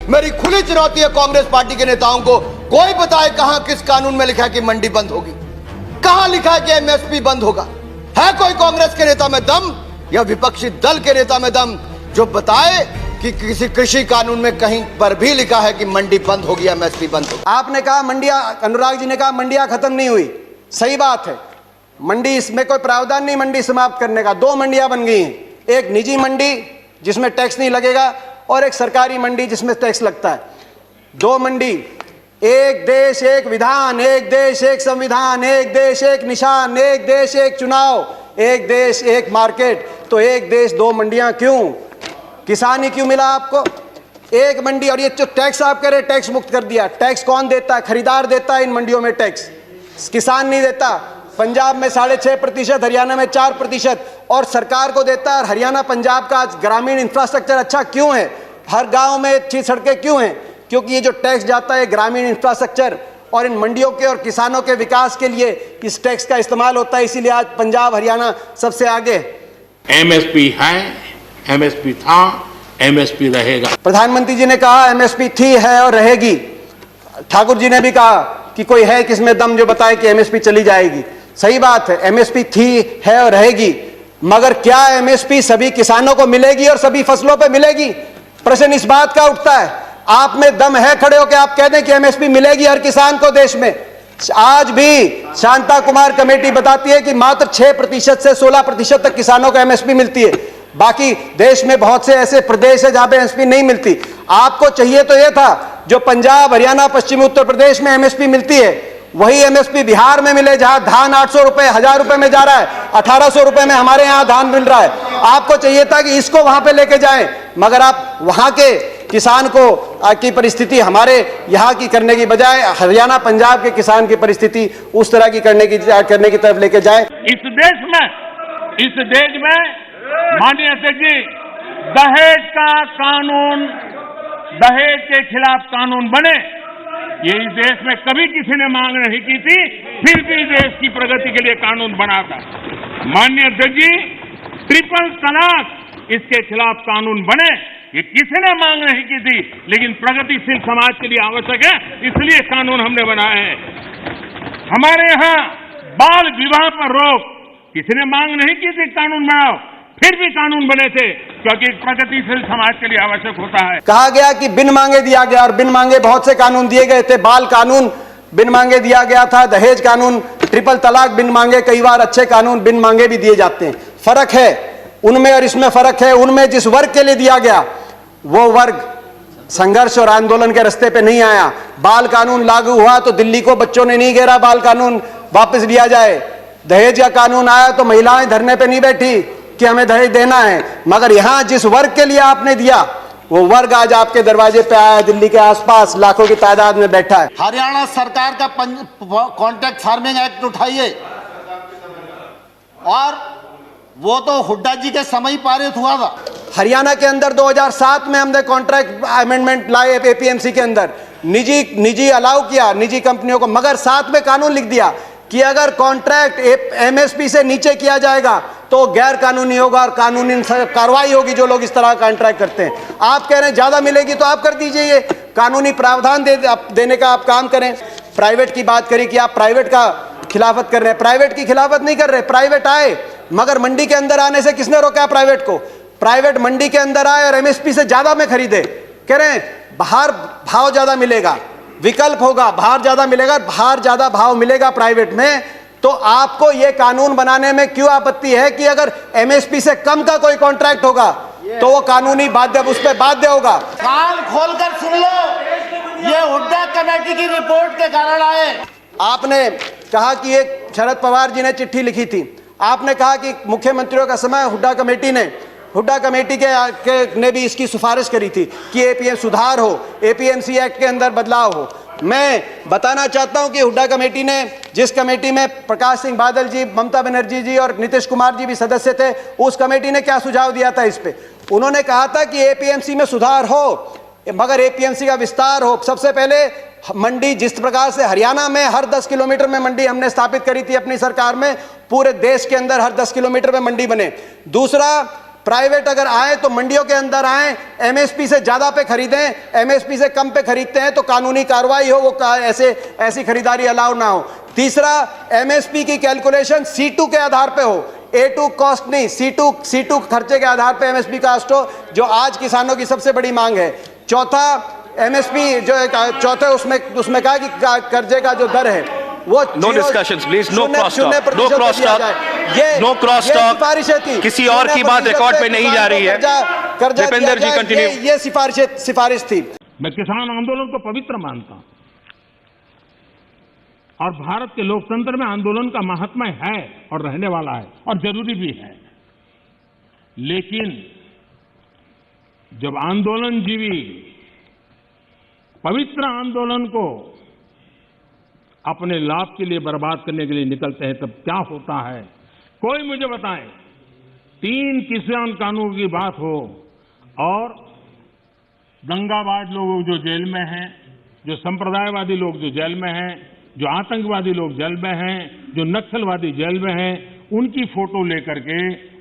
मेरी खुली चुनौती है कांग्रेस पार्टी के नेताओं को, कोई बताए कहां किस कानून में लिखा है कि मंडी बंद होगी, कहां लिखा है कि एमएसपी बंद होगा। है कोई कांग्रेस के नेता में दम या विपक्षी दल के नेता में दम जो बताए कि किसी कृषि कानून में कहीं पर भी लिखा है कि मंडी बंद होगी, एमएसपी बंद होगी। आपने कहा मंडियां, अनुराग जी ने कहा मंडियां खत्म नहीं हुई, सही बात है, मंडी इसमें कोई प्रावधान नहीं मंडी समाप्त करने का। 2 मंडियां बन गई हैं, एक निजी मंडी जिसमें टैक्स नहीं लगेगा और एक सरकारी मंडी जिसमें टैक्स लगता है। 2 मंडी, एक देश एक विधान, एक देश एक संविधान, एक देश एक निशान, एक देश एक चुनाव, एक देश एक मार्केट। तो एक देश 2 मंडियां क्यों? किसान ही क्यों मिला आपको? एक मंडी। और ये जो टैक्स आप कह रहे टैक्स मुक्त कर दिया, टैक्स कौन देता है? खरीदार देता है इन मंडियों में टैक्स, किसान नहीं देता। पंजाब में 6.5%, हरियाणा में 4% और सरकार को देता है। और हरियाणा पंजाब का आज ग्रामीण इंफ्रास्ट्रक्चर अच्छा क्यों है? हर गांव में अच्छी सड़कें क्यों हैं? क्योंकि ये जो टैक्स जाता है ग्रामीण इंफ्रास्ट्रक्चर और इन मंडियों के और किसानों के विकास के लिए इस टैक्स का इस्तेमाल होता है। इसीलिए आज पंजाब हरियाणा सबसे आगे। एमएसपी है, एमएसपी था, एमएसपी रहेगा। प्रधानमंत्री जी ने कहा एमएसपी थी, है और रहेगी। ठाकुर जी ने भी कहा कि कोई है किसमें दम जो बताए कि एमएसपी चली जाएगी। सही बात है, एमएसपी थी, है और रहेगी, मगर क्या एमएसपी सभी किसानों को मिलेगी और सभी फसलों पे मिलेगी? प्रश्न इस बात का उठता है। आप में दम है खड़े होकर आप कह दें कि एमएसपी मिलेगी हर किसान को देश में? आज भी शांता कुमार कमेटी बताती है कि मात्र 6% से 16% तक किसानों को एमएसपी मिलती है। बाकी देश में बहुत से ऐसे प्रदेश है जहां पे एमएसपी नहीं मिलती। आपको चाहिए तो यह था जो पंजाब, हरियाणा, पश्चिमी उत्तर प्रदेश में एमएसपी मिलती है वही एमएसपी बिहार में मिले, जहां धान 800 रुपए, 1000 रुपए में जा रहा है, 1800 रुपए में हमारे यहां धान मिल रहा है। आपको चाहिए था कि इसको वहां पे लेके जाएं, मगर आप वहां के किसान को की परिस्थिति हमारे यहाँ की करने की बजाय हरियाणा पंजाब के किसान की परिस्थिति उस तरह की करने की तरफ लेके जाए। इस देश में माननीय अध्यक्ष जी, दहेज का कानून, दहेज के खिलाफ कानून बने, ये इस देश में कभी किसी ने मांग नहीं की थी, फिर भी देश की प्रगति के लिए कानून बना था। माननीय अध्यक्ष जी, ट्रिपल तलाक, इसके खिलाफ कानून बने, ये किसी ने मांग नहीं की थी, लेकिन प्रगतिशील समाज के लिए आवश्यक है, इसलिए कानून हमने बनाए हैं। हमारे यहाँ बाल विवाह पर रोक, किसी ने मांग नहीं की थी कानून बनाओ, फिर भी कानून बने थे, क्योंकि प्रगतिशील समाज के लिए आवश्यक होता है। कहा गया कि बिन मांगे दिया गया, और बिन मांगे बहुत से कानून दिए गए थे। बाल कानून बिन मांगे दिया गया था, दहेज कानून, ट्रिपल तलाक बिन मांगे, कई बार अच्छे कानून बिन मांगे भी दिए जाते हैं। फर्क है उनमें और इसमें फर्क है। उनमें जिस वर्ग के लिए दिया गया वो वर्ग संघर्ष और आंदोलन के रास्ते पे नहीं आया। बाल कानून लागू हुआ तो दिल्ली को बच्चों ने नहीं घेरा बाल कानून वापस लिया जाए। दहेज का कानून आया तो महिलाएं धरने पे नहीं बैठी कि हमें दहेज देना है, मगर यहां जिस वर्ग के लिए आपने दिया वो वर्ग आज आपके दरवाजे पे आया, दिल्ली के आसपास लाखों की तादाद में बैठा है। हरियाणा सरकार का कॉन्ट्रैक्ट फार्मिंग एक्ट उठाइए, और वो तो हुड्डा जी के समय पारित हुआ था। हरियाणा के अंदर 2007 में हमने कॉन्ट्रैक्ट अमेंडमेंट लाए एपीएमसी के अंदर, निजी अलाउ किया निजी कंपनियों को, मगर साथ में कानून लिख दिया कि अगर कॉन्ट्रैक्ट एमएसपी से नीचे किया जाएगा तो गैर कानूनी होगा और कानूनी कार्रवाई होगी जो लोग इस तरह का कॉन्ट्रैक्ट करते हैं। आप कह रहे हैं ज्यादा मिलेगी तो आप कर दीजिए, ये कानूनी प्रावधान देने का आप काम करें। प्राइवेट की बात करें कि आप प्राइवेट का खिलाफत कर रहे हैं, प्राइवेट की खिलाफत नहीं कर रहे। प्राइवेट आए, मगर मंडी के अंदर आने से किसने रोका प्राइवेट को? प्राइवेट मंडी के अंदर आए और एमएसपी से ज्यादा में खरीदे। कह रहे हैं बाहर भाव ज्यादा मिलेगा, विकल्प होगा, बाहर ज्यादा मिलेगा, बाहर ज्यादा भाव मिलेगा प्राइवेट में। तो आपको यह कानून बनाने में क्यों आपत्ति है कि अगर एमएसपी से कम का कोई कॉन्ट्रैक्ट होगा तो वो कानूनी बाध्य, उस पर बाध्य होगा। कान खोलकर सुन लो, ये हुड्डा कमेटी की रिपोर्ट के कारण आए। आपने कहा कि एक शरद पवार जी ने चिट्ठी लिखी थी, आपने कहा कि मुख्यमंत्रियों का समय हुड्डा कमेटी ने भी इसकी सिफारिश करी थी कि एपीएम सुधार हो, एपीएमसी एक्ट के अंदर बदलाव हो। मैं बताना चाहता हूं कि हुड्डा कमेटी ने, जिस कमेटी में प्रकाश सिंह बादल जी, ममता बनर्जी जी और नीतीश कुमार जी भी सदस्य थे, उस कमेटी ने क्या सुझाव दिया था इस पे? उन्होंने कहा था कि एपीएमसी में सुधार हो, मगर एपीएमसी का विस्तार हो। सबसे पहले मंडी, जिस प्रकार से हरियाणा में हर 10 किलोमीटर में मंडी हमने स्थापित करी थी अपनी सरकार में, पूरे देश के अंदर हर 10 किलोमीटर में मंडी बने। दूसरा, प्राइवेट अगर आए तो मंडियों के अंदर आए, एमएसपी से ज्यादा पे खरीदें, एमएसपी से कम पे खरीदते हैं तो कानूनी कार्रवाई हो, वो ऐसी खरीदारी अलाउ ना हो। तीसरा, एमएसपी की कैलकुलेशन C2 के आधार पे हो, A2 कॉस्ट नहीं, C2 खर्चे के आधार पे एमएसपी कास्ट हो, जो आज किसानों की सबसे बड़ी मांग है। चौथा, एमएसपी जो चौथे उसमें कहा कि कर्जे का जो दर है वो no discussions please, no cross talk, no cross talk, no cross talk. किसी और की बात रिकॉर्ड पे नहीं जा रही है। दीपेंद्र जी कंटिन्यू। ये सिफारिश थी। मैं किसान आंदोलन को पवित्र मानता हूं और भारत के लोकतंत्र में आंदोलन का महात्म्य है और रहने वाला है और जरूरी भी है। लेकिन जब आंदोलनजीवी पवित्र आंदोलन को अपने लाभ के लिए बर्बाद करने के लिए निकलते हैं तब क्या होता है? कोई मुझे बताए। 3 किसान कानून की बात हो और दंगाबाज लोग जो जेल में हैं, जो संप्रदायवादी लोग जो जेल में हैं, जो आतंकवादी लोग जेल में हैं, जो नक्सलवादी जेल में हैं, उनकी फोटो लेकर के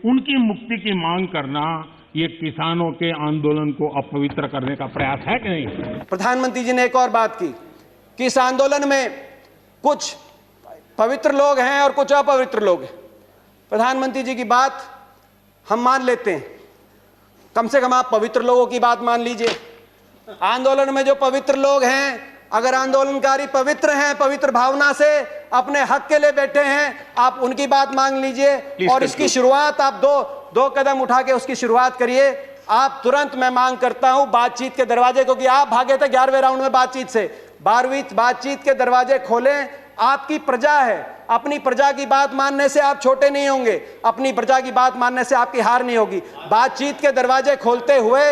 उनकी मुक्ति की मांग करना, ये किसानों के आंदोलन को अपवित्र करने का प्रयास है कि नहीं? प्रधानमंत्री जी ने एक और बात की कि इस आंदोलन में कुछ पवित्र लोग हैं और कुछ अपवित्र लोग हैं। प्रधानमंत्री जी की बात हम मान लेते हैं, कम से कम आप पवित्र लोगों की बात मान लीजिए। आंदोलन में जो पवित्र लोग हैं, अगर आंदोलनकारी पवित्र हैं, पवित्र भावना से अपने हक के लिए बैठे हैं, आप उनकी बात मांग लीजिए और इसकी शुरुआत आप दो कदम उठा के उसकी शुरुआत करिए। आप तुरंत, मैं मांग करता हूं, बातचीत के दरवाजे, क्योंकि आप भागे थे 11वें राउंड में बातचीत से, 12वीं बातचीत के दरवाजे खोलें। आपकी प्रजा है, अपनी प्रजा की बात मानने से आप छोटे नहीं होंगे, अपनी प्रजा की बात मानने से आपकी हार नहीं होगी। बातचीत के दरवाजे खोलते हुए।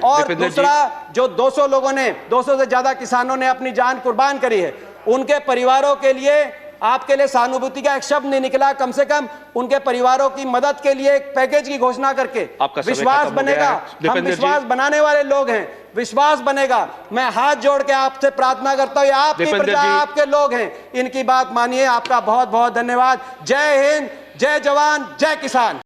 और दूसरा, जो 200 लोगों ने, 200 से ज्यादा किसानों ने अपनी जान कुर्बान करी है, उनके परिवारों के लिए आपके लिए सहानुभूति का एक शब्द नहीं निकला। कम से कम उनके परिवारों की मदद के लिए एक पैकेज की घोषणा करके विश्वास बनेगा। हम विश्वास बनाने वाले लोग हैं, विश्वास बनेगा। मैं हाथ जोड़ के आपसे प्रार्थना करता हूं, आपकी प्रजा, आपके लोग हैं, इनकी बात मानिए। आपका बहुत बहुत धन्यवाद। जय हिंद, जय जवान, जय किसान।